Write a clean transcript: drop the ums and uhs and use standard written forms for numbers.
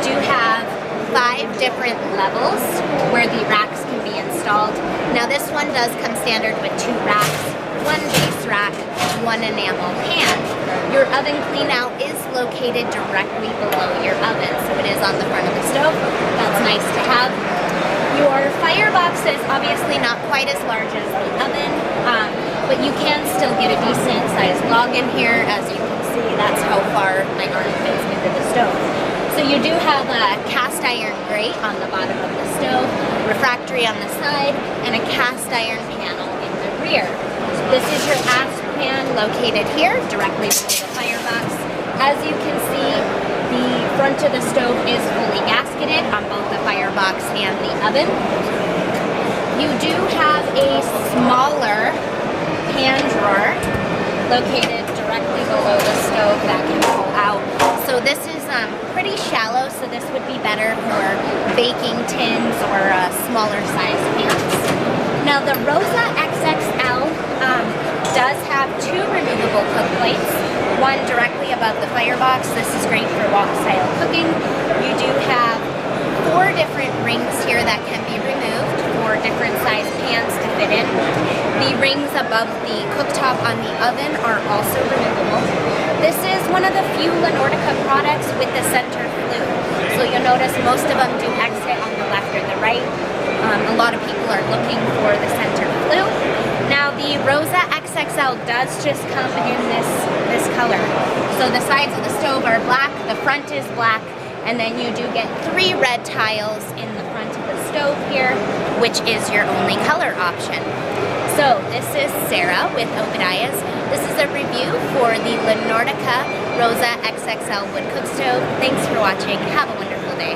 do have 5 different levels where the racks can be installed. Now this one does come standard with 2 racks, 1 base rack, 1 enamel pan. Your oven cleanout is located directly below your oven, so it is on the front of the stove. That's nice to have. Your firebox is obviously not quite as large as the oven, but you can still get a decent sized log in here. As you can see, that's how far my arm fits into the stove. So you do have a cast iron grate on the bottom of the stove, refractory on the side, and a cast iron panel in the rear. This is your asp pan located here, directly below the firebox. As you can see, the front of the stove is fully gasketed on both the firebox and the oven. You do have a smaller pan drawer located directly below the stove that can pull out. So this is pretty shallow, so this would be better for baking tins or smaller size pans. Now the Rosa XXL does have 2 removable cook plates, one directly above the firebox. This is great for wok-style cooking. You do have 4 different rings here that can be removed for different size pans to fit in. The rings above the cooktop on the oven are also removable. This is one of the few Nordica products with the center flue. So you'll notice most of them do exit on the left or the right. A lot of people are looking for the center flue. Now the Rosa XXL does just come in this color. So the sides of the stove are black, the front is black, and then you do get 3 red tiles in the front of the stove here, which is your only color option. So this is Sarah with Obadiah's. This is a review for the Nordica Rosa XXL wood cook stove. Thanks for watching. Have a wonderful day.